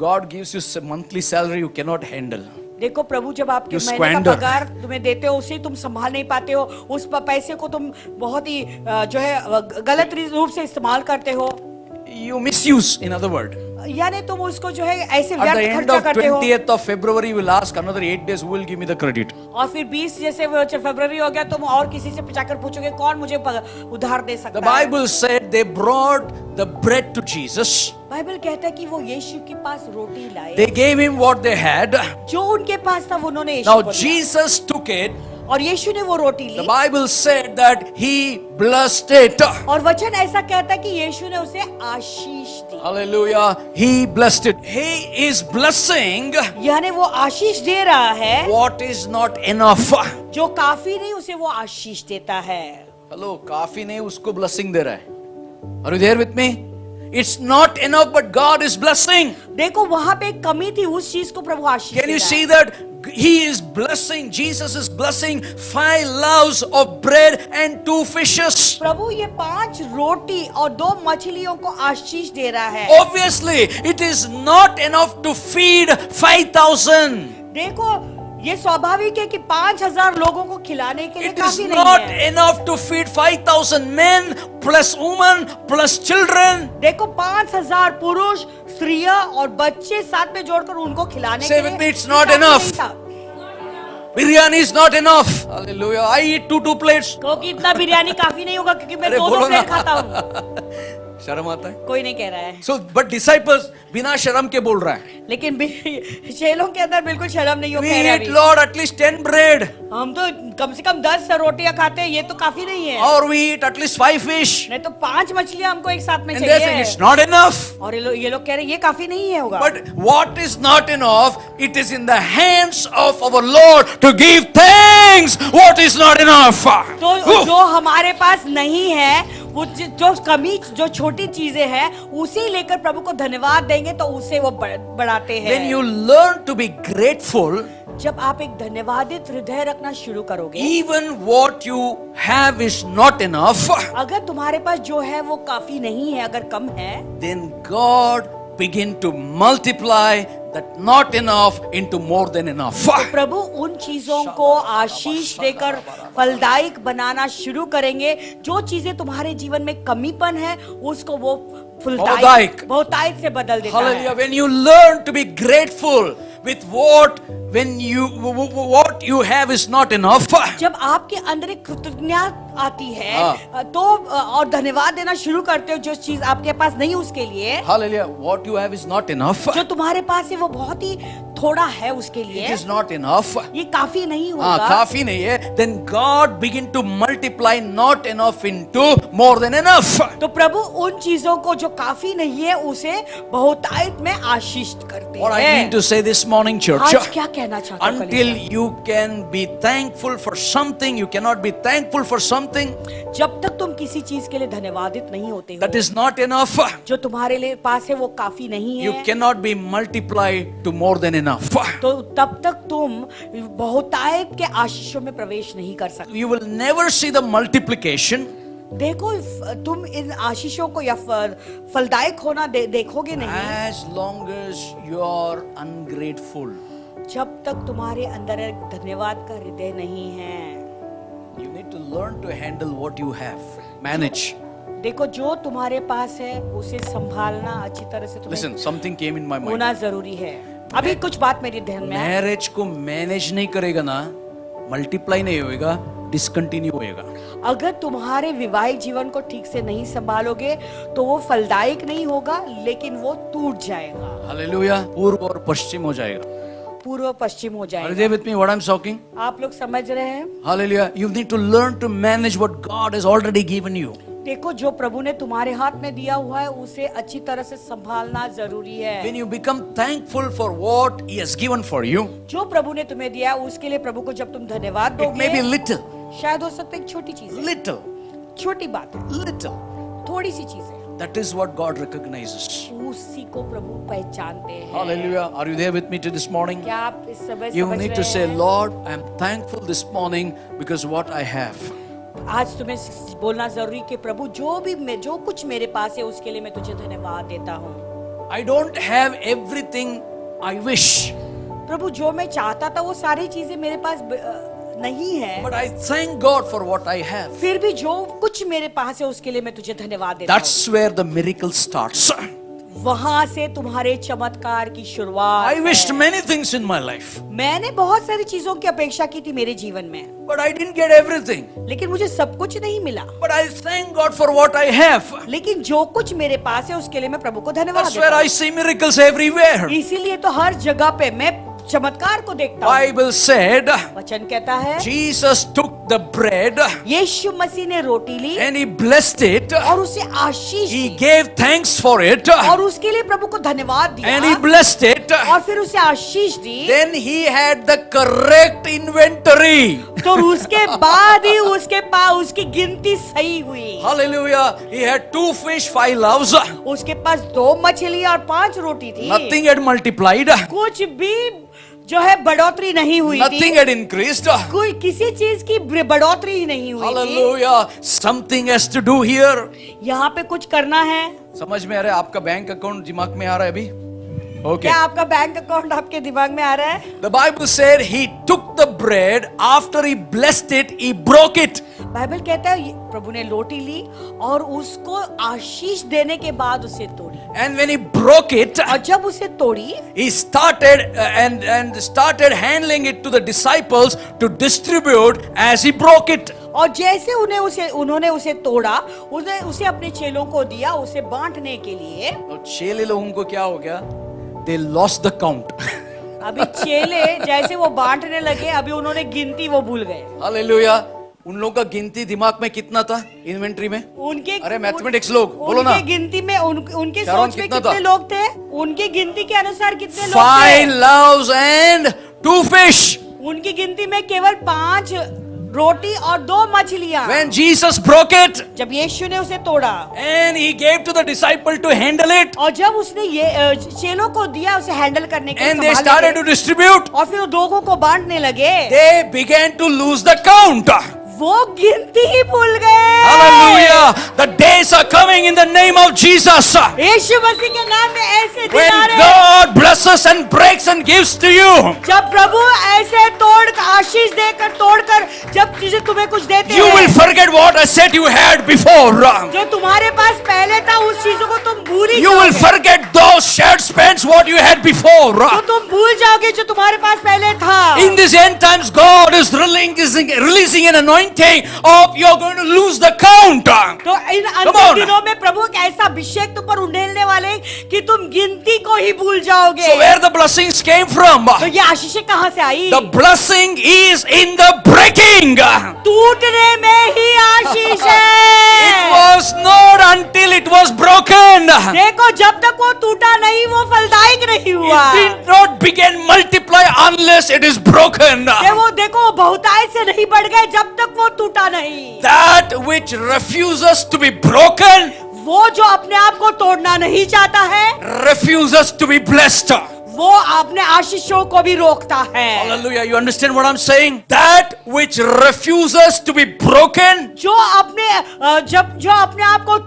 God gives you monthly salary, you cannot handle. देखो प्रभु जब आपके You महीने का squander. पगार तुम्हें देते हो उसे तुम संभाल नहीं पाते हो, उस पैसे को तुम बहुत ही जो है गलत रूप से इस्तेमाल करते हो, You misuse, in other words. यानी तुम उसको जो है ऐसे At the व्यर्थ end खर्चा of करते हो। 20th of February, you will ask another 8 days, who will give me the credit? और फिर 20 जैसे फरवरी हो गया, तुम और किसी से जाकर पूछोगे कौन मुझे उधार दे The सकता है। Bible said they brought the bread to Jesus. Bible कहता है कि वो यीशु के पास रोटी लाए, They gave him what they had. जो उनके पास था वो उन्होंने यीशु Now को दिया। Jesus took it. और यीशु ने वो रोटी The Lee Bible said that he blessed it. और वचन ऐसा कहता है कि यीशु ने उसे आशीष दी। Hallelujah. He blessed it. He is blessing यानी वो आशीष दे रहा है, what is not enough. जो काफी नहीं उसे वो आशीष देता है। Hello, काफी नहीं उसको blessing दे रहा है. Are you there with me? It's not enough, but God is blessing. देखो वहां पे एक कमी थी, उस चीज को प्रभु आशीष Can दे you रहा है। see that? He is blessing, Jesus is blessing 5 loaves of bread and 2 fishes. प्रभु ये 5 रोटी और 2 मछलियों को आशीष दे रहा है। Obviously, it is not enough to feed 5,000. देखो ये स्वाभाविक है कि 5,000 लोगों को खिलाने के लिए It is काफी नहीं not है। enough to feed 5,000 men plus women plus children. देखो 5,000 पुरुष, स्त्रियां और बच्चे साथ में जोड़कर उनको खिलाने Say के with लिए me, it's not काफी enough. नहीं था। Biryani is not enough. Hallelujah. I eat 2 plates. क्योंकि इतना बिरयानी काफी नहीं होगा, क्योंकि मैं अरे 2 बोलो ना। प्लेट खाता हूँ। शर्म आता है. कोई नहीं कह रहा है, So, but disciples बिना शर्म के बोल रहा है. लेकिन चेलों के अंदर बिल्कुल शर्म नहीं हो We कह रहे eat अभी। Lord at least 10 bread. हम तो कम से कम 10 रोटियां खाते हैं, ये तो काफी नहीं है। Or we eat at least 5 fish. नहीं तो 5 मछलियां हमको एक साथ में And they say चाहिए। it's not enough. और ये लोग कह रहे हैं ये काफी नहीं है होगा। But what is not enough, it is in the hands of our Lord to give thanks what is not enough. तो जो हमारे पास नहीं है, वो जो कमी, जो छोटी चीजें हैं, उसे लेकर प्रभु को धन्यवाद देंगे तो उसे वो बढ़ाते हैं। When you learn to be grateful, जब आप एक धन्यवादित हृदय रखना शुरू करोगे, even what you have is not enough, अगर तुम्हारे पास जो है वो काफी नहीं है, अगर कम है, then God begin to multiply that not enough into more than enough. प्रभु उन चीजों को आशीष देकर फलदायक बनाना शुरू करेंगे। जो चीजें तुम्हारे जीवन में कमीपन है, उसको वो बहुतायक। बहुतायक से बदल देता Hallelujah. है। When you learn to be grateful with what you have is not enough, जब आपके अंदर एक कृतज्ञता आती है तो और धन्यवाद देना शुरू करते हो, जो चीज आपके पास नहीं उसके लिए, hallelujah, what you have is not enough, जो तुम्हारे पास है वो बहुत ही थोड़ा है उसके it लिए, is not enough, ये काफी नहीं होगा, काफी नहीं है, then God begin to multiply not enough into more than enough. तो प्रभु उन चीजों को जो काफी नहीं है उसे बहुतायत में आशीष करते What I mean हैं। to say this morning, church, आज क्या कहना चाहते हो until कलीसिया? you can be thankful for something, you cannot be thankful for something, जब तक तुम किसी चीज के लिए धन्यवादित नहीं होते हो, that is not enough, जो तुम्हारे लिए पास है वो काफी नहीं you है, cannot be multiplied to more than enough. तो तब तक तुम बहुतायत के आशीषों में प्रवेश नहीं कर सकते। You will never see the multiplication देखो तुम इन आशीषों को या फलदायक होना देखोगे नहीं as long as you are ungrateful. जब तक तुम्हारे अंदर एक धन्यवाद का हृदय नहीं है। You need to learn to handle what you have, manage. देखो जो तुम्हारे पास है उसे संभालना अच्छी तरह से तुम्हें Listen, something came in my mind. होना जरूरी है। अभी कुछ बात मेरे ध्यान में है। मैरिज को मैनेज नहीं करेगा ना, मल्टीप्लाई नहीं होएगा, डिसकंटिन्यू होएगा. अगर तुम्हारे विवाहिक जीवन को ठीक से नहीं संभालोगे तो वो फलदायक नहीं होगा, लेकिन वो टूट जाएगा, हालेलुया, पूर्व और पश्चिम हो जाएगा. पूर्व पश्चिम हो Are you जाएगा। there with me what I'm talking? आप लोग समझ रहे हैं? Hallelujah. You need to learn to manage what God has already given you. देखो जो प्रभु ने तुम्हारे हाथ में दिया हुआ है उसे अच्छी तरह से संभालना जरूरी है। When you become thankful for what He has given for you, जो प्रभु ने तुम्हें दिया उसके लिए प्रभु को जब तुम धन्यवाद it may be दोगे, little, शायद हो सकता है एक छोटी चीज है, little, छोटी बात है, little. थोड़ी सी चीज है, That is what God recognizes. उसी को प्रभु पहचानते हैं। Hallelujah. Are you there with me to this morning? क्या आप इस समय You समझ need to रहे say, हैं? Lord, I am thankful this morning because what I have. आज तुम्हें बोलना जरूरी कि प्रभु जो कुछ मेरे पास है उसके लिए मैं तुझे धन्यवाद देता हूँ। I don't have everything I wish, प्रभु जो मैं चाहता था वो सारी चीजें मेरे पास नहीं है, but I thank God for what I have. फिर भी जो कुछ मेरे पास है उसके लिए मैं तुझे धन्यवाद देता हूँ। That's where the miracle starts. वहां से तुम्हारे चमत्कार की शुरुआत I wished है। many things in my life, मैंने बहुत सारी चीजों की अपेक्षा की थी मेरे जीवन में, but I didn't get everything. लेकिन मुझे सब कुछ नहीं मिला। But I thank God for what I have. लेकिन जो कुछ मेरे पास है उसके लिए मैं प्रभु को धन्यवाद That's देता where हूँ। I see miracles everywhere. इसीलिए तो हर जगह पे मैं चमत्कार को देखता हूँ। Bible said, वचन कहता है Jesus took the bread यीशु मसीह ने रोटी ली and he blessed it. और उसे आशीष He the gave thanks for it और उसके लिए प्रभु को धन्यवाद दिया and he blessed it. और फिर उसे आशीष दी। Then he had the correct inventory. तो उसके बाद ही उसकी गिनती सही हुई। Hallelujah. He had 2 fish, 5 loaves. उसके पास 2 मछली और 5 रोटी थी। Nothing had multiplied. कुछ भी जो है बढ़ोतरी नहीं हुई Nothing थी। had increased. कोई किसी चीज की बढ़ोतरी ही नहीं हुई थी। Hallelujah. Something has to do here. यहाँ पे कुछ करना है। समझ में आ रहा है? आपका बैंक अकाउंट दिमाग में आ रहा है अभी? Okay. क्या आपका बैंक अकाउंट आपके दिमाग में आ रहा है? The Bible said he took the bread, after he blessed it, he broke it. Bible कहता है प्रभु ने रोटी ली और उसको आशीष देने के बाद उसे तोड़ी And when he broke it, और जब उसे तोड़ी he started and started handling it to the disciples to distribute as he broke it. और जैसे उन्होंने उसे तोड़ा, उसे अपने चेलों को दिया उसे बांटने के लिए। तो चेले लोगों को क्या हो गया? They lost the count. अभी चेले जैसे वो बांटने लगे, अभी उन्होंने गिनती वो भूल गए। Hallelujah. उन लोगों का गिनती दिमाग में कितना था इन्वेंट्री में? उनके अरे मैथमेटिक्स लोग बोलो ना। उनके गिनती में उनके शारोन सोच में कितना कितने था? लोग थे? उनकी गिनती के अनुसार कितने लोग 5 थे? loaves and 2 fish. उनकी गिनती में केवल 5 रोटी और 2 मछलियां। When Jesus broke it जब यीशु ने उसे तोड़ा and he gave to the disciple to handle it और जब उसने ये चेलों को दिया उसे हैंडल करने के लिए, and they संभालने started के to लिए, distribute, और फिर वो लोगों को बांटने लगे, they began to lose the count. वो गिनती ही भूल गए। Hallelujah. The days are coming in the name of Jesus. यीशु मसीह के नाम में ऐसे दिन When आ रहे हैं, God blesses and breaks and gives to you, जब प्रभु ऐसे आशीष देकर तोड़कर जब चीजें तुम्हें कुछ देते you will हैं, forget what I said you had before. जो तुम्हारे पास पहले था उस चीजों को तुम भूल ही You will जाओगे। forget those shared spends what you had before. तो तुम भूल जाओगे जो तुम्हारे पास पहले था। In these end times, God is releasing an anointing of you're going to lose the count. तो इन Come अंतिम on. दिनों में प्रभु एक ऐसा अभिषेक तुम पर उंडेलने वाले कि तुम गिनती को ही भूल जाओगे। So where the blessings came from? तो ये आशीषें कहाँ से आई? The blessing is in the breaking. टूटने में ही आशीष It है। was not until it was broken. देखो जब तक वो टूटा नहीं वो फलदायक नहीं हुआ। It did not begin multiply unless it is broken. वो देखो बहुतायत से नहीं बढ़ गए जब तक वो टूटा नहीं। That which refuses to be broken वो जो अपने आप को तोड़ना नहीं चाहता है refuses to be blessed. वो अपने आशीषों को भी रोकता है। Hallelujah. You understand what I'm saying? That which refuses to be broken जो अपने आप को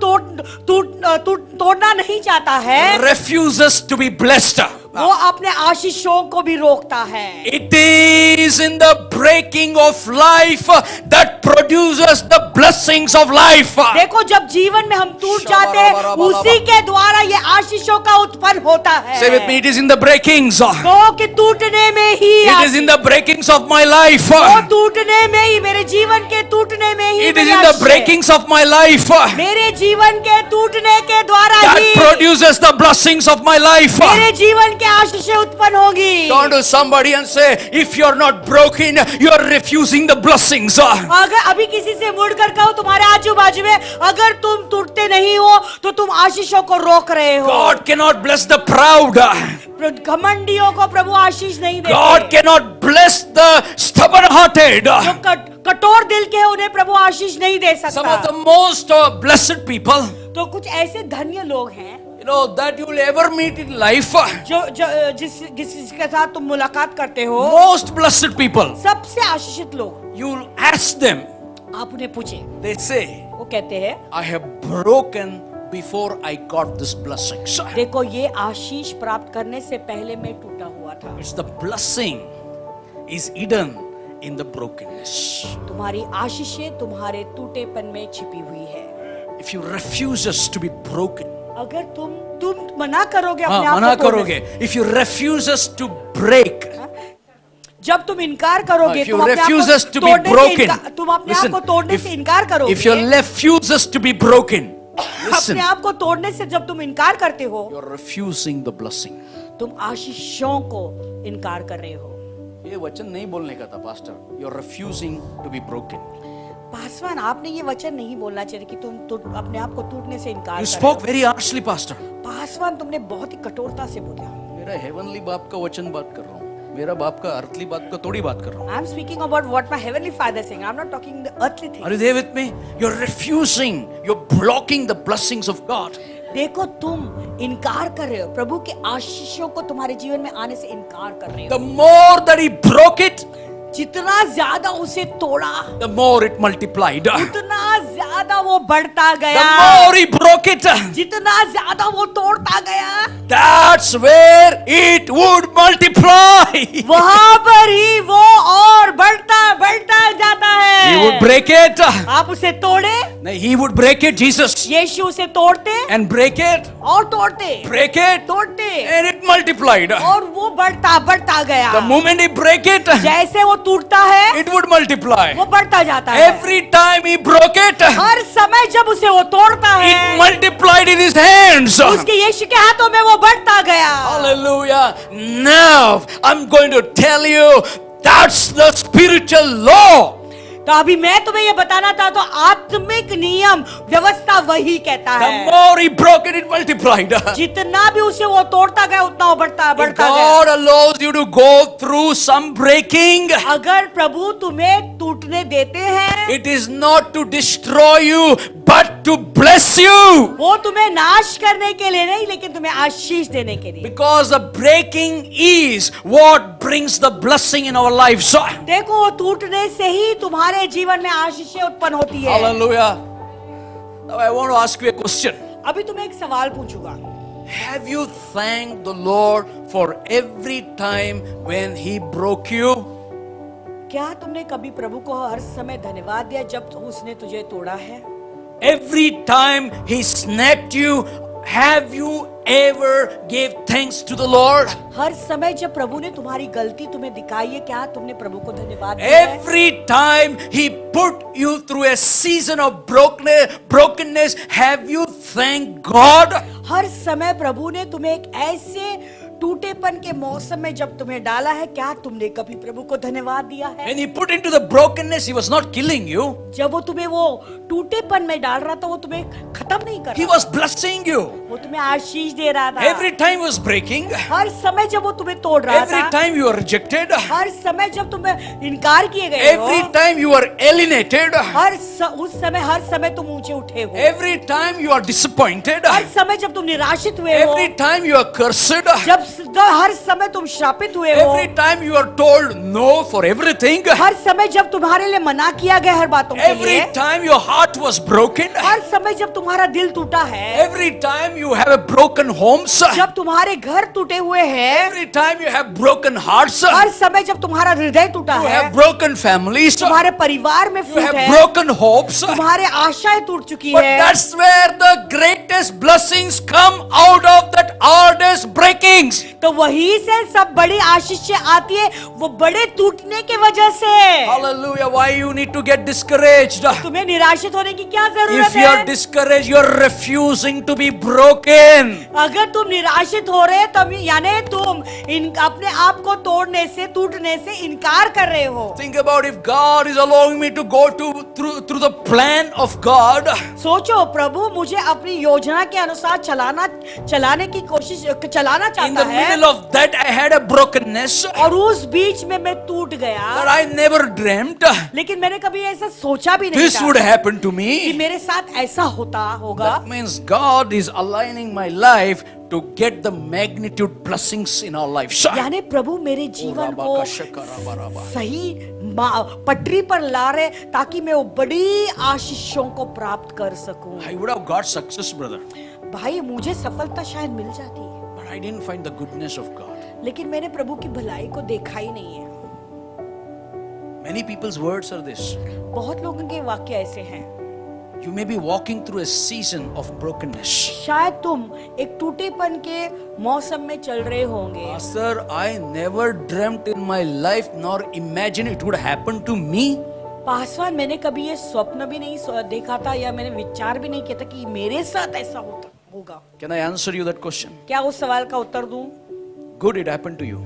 तोड़ना नहीं चाहता है refuses to be blessed. वो अपने आशीषों को भी रोकता है। It is in the breaking of life that produces the blessings of life. देखो जब जीवन में हम टूट जाते हैं उसी के द्वारा ये आशीषों का उत्पन्न होता है। Say with me, it is in the breakings. तो कि टूटने में ही It is in the breakings of my life. वो टूटने में ही मेरे जीवन के टूटने में ही It is मेरी in the आशीष है। breakings of my life मेरे जीवन के टूटने के द्वारा that he produces the blessings of my life. मेरे जीवन के आशीषें उत्पन्न होगी। Turn to somebody and say, if you're not broken, you're refusing the blessings. अगर अभी किसी से मुड़कर कहो तुम्हारे आजू बाजू में अगर तुम टूटते नहीं हो तो तुम आशीषों को रोक रहे हो। God cannot bless the proud. घमंडियों को प्रभु आशीष नहीं देते। God cannot bless the stubborn-hearted. जो कठोर दिल के हैं उन्हें प्रभु आशीष नहीं दे Some of सकता। the most blessed people, तो कुछ ऐसे धन्य लोग हैं you know, that you will ever meet in life. जिसके साथ तुम मुलाकात करते हो, Most blessed people, सबसे आशीषित लोग, you will ask them, आप उन्हें पूछे, they say, वो कहते हैं I have broken before I got this blessings. देखो ये आशीष प्राप्त करने से पहले मैं टूटा हुआ था। It's the blessing is hidden in the brokenness. तुम्हारी आशीषें तुम्हारे टूटेपन में छिपी हुई है। If you refuses to be broken, अगर तुम मना करोगे अपने हाँ, आप मना को तोड़ने करोगे. If you refuses to break, से, जब तुम इनकार करोगे, if you तुम अपने आप refuses को to be तोड़ने से broken, तुम अपने आप listen, को तोड़ने से इनकार करोगे। if you refuses to be broken, listen, अपने आप को तोड़ने से जब तुम इनकार करते हो, you're refusing the blessing. तुम आशीषों को इनकार कर रहे हो। ये वचन नहीं बोलने का था pastor. You're refusing to be broken. Paswan, आपने ये वचन नहीं बोलना चाहिए कि तुम अपने आप को टूटने से इनकार You कर spoke रहे very harshly, pastor. हो। पासवान, तुमने बहुत ही कठोरता से बोला। मेरा हेवनली बाप का वचन बात कर रहा हूँ. मेरा बाप का अर्थली बात का थोड़ी बात कर रहा हूँ. I am speaking about what my heavenly father is saying. I am not talking the earthly things. Are you there with me? You're refusing. You're blocking the blessings of God. देखो, तुम इनकार कर रहे हो, प्रभु के आशीषों को तुम्हारे जीवन में आने से इनकार कर रहे हो। The more that he broke it, जितना ज्यादा उसे तोड़ा, the more it multiplied. The उतना ज्यादा वो बढ़ता गया। more he broke it, जितना ज्यादा वो तोड़ता गया, that's where it would multiply. वहां पर ही वो और बढ़ता जाता है। He would break it. आप उसे तोड़े, No, he would break it, Jesus. यीशु उसे तोड़ते And break it, और तोड़ते, break it, तोड़ते, and it multiplied. और वो बढ़ता गया। The moment he break it, जैसे वो टूटता है, it would multiply. वो बढ़ता जाता है। Every time he broke it, हर समय जब उसे वो तोड़ता it है, multiplied in his hands. उसके यीशु के हाथों में वो बढ़ता गया। Hallelujah. Now I'm going to tell you that's the spiritual law. तो अभी मैं तुम्हें ये बताना चाहता हूँ, आत्मिक नियम व्यवस्था वही कहता The है। more he broke it, it multiplied. जितना भी उसे वो तोड़ता गया, उतना वो बढ़ता If गया। God allows you to go through some breaking, अगर प्रभु तुम्हें टूटने देते हैं, it is not to destroy you, but to bless you. वो तुम्हें नाश करने के लिए नहीं, लेकिन तुम्हें आशीष देने के लिए। Because the breaking is what brings the blessing in our lives. देखो, वो टूटने से ही तुम्हारे जीवन में आशीषें उत्पन्न होती है। Hallelujah. Now I want to ask you a question. अभी तुम्हें एक सवाल पूछूंगा, Have you thanked the Lord for every time when He broke you? क्या तुमने कभी प्रभु को हर समय धन्यवाद दिया जब उसने तुझे तोड़ा है? Every time He snapped you, have you ever gave thanks to the Lord? हर समय जब प्रभु ने तुम्हारी गलती तुम्हें दिखाई है, क्या तुमने प्रभु को धन्यवाद दिया है? Every time He put you through a season of brokenness, have you thanked God? हर समय प्रभु ने तुम्हें एक ऐसे टूटेपन के मौसम में जब तुम्हें डाला है, क्या तुमने कभी प्रभु को धन्यवाद दिया है? When He put into the brokenness, He was not killing you. जब वो तुम्हें वो टूटेपन में डाल रहा था, वो तुम्हें खत्म नहीं कर He रहा, was blessing you. वो तुम्हें आशीष दे रहा था। Every time He was breaking, हर समय जब वो तुम्हें तोड़ रहा every था, time you were rejected, हर समय जब तुम्हें इनकार किए गए हो, every time you were alienated, उस समय हर समय तुम ऊंचे उठे हो, every time you are disappointed, हर समय जब तुम निराशित हुए हो, every time you are cursed, जब हर समय तुम श्रापित हुए हो, every time you are told no for everything, हर समय जब तुम्हारे लिए मना किया गया हर बातों के every लिए, time your heart was broken, हर समय जब तुम्हारा दिल टूटा है, every time you have a broken homes, जब तुम्हारे घर टूटे हुए हैं, every time you have broken hearts, हर समय जब तुम्हारा हृदय टूटा you है, have broken families, you तुम्हारे परिवार में फूट have है, broken hopes, तुम्हारे आशाएं टूट चुकी but है, that's where the greatest blessings come out of that hardest breakings. तो वहीं से सब बड़ी आशीषें आती है, वो बड़े टूटने की वजह से। Hallelujah. Why you need to get discouraged? तुम्हें निराशित होने की क्या जरूरत If you are है? discouraged, you are refusing to be broken. अगर तुम निराशित हो रहे तब यानी तुम अपने आप को तोड़ने से, टूटने से इनकार कर रहे हो। Think about if God is allowing me to go through the plan of God. सोचो, प्रभु मुझे अपनी योजना के अनुसार चलाने की कोशिश चलाना In चाहता the है middle of that, I had a brokenness और उस बीच में मैं टूट गया, that I never dreamt लेकिन मैंने कभी ऐसा सोचा भी नहीं this था would happen to कि me. मेरे साथ ऐसा होता होगा. That means God is aligning my life to get the magnitude blessings in our lives. यानी प्रभु मेरे जीवन को सही पटरी पर ला रहे ताकि मैं वो बड़ी आशीषों को प्राप्त कर सकूं. I would have got success, brother, भाई मुझे सफलता शायद मिल जाती, but I didn't find the goodness of God. लेकिन मैंने प्रभु की भलाई को देखा ही नहीं है. Many people's words are this. बहुत लोगों के वाक्य ऐसे हैं. You may be walking through a season of brokenness. शायद तुम एक टूटेपन के मौसम में चल रहे होंगे. Pastor, I never dreamt in my life nor imagined it would happen to me. Paswan, मैंने कभी ये स्वप्न भी नहीं देखा था या मैंने विचार भी नहीं किया था कि मेरे साथ ऐसा होगा. Can I answer you that question? क्या उस सवाल का उत्तर दूं? Good, it happened to you.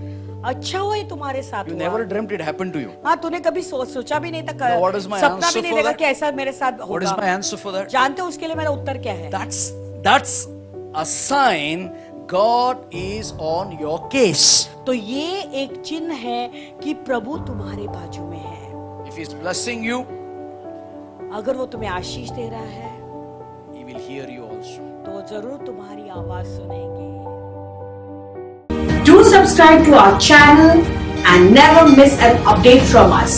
अच्छा हुआ ये तुम्हारे साथ You हुआ. never dreamt it happened to you. हाँ, तूने कभी सोचा भी नहीं था, Now, what is my सपना answer भी नहीं for देखा that? कि ऐसा मेरे साथ What is my होगा. answer for that? जानते हो उसके लिए मेरा उत्तर क्या है? That's a sign God is on your case. तो ये एक चिन्ह है कि प्रभु तुम्हारे बाजू में है. If He's blessing you, अगर वो तुम्हें आशीष दे रहा है He will hear you also. तो वो जरूर तुम्हारी आवाज सुनेंगे. Do subscribe to our channel and never miss an update from us.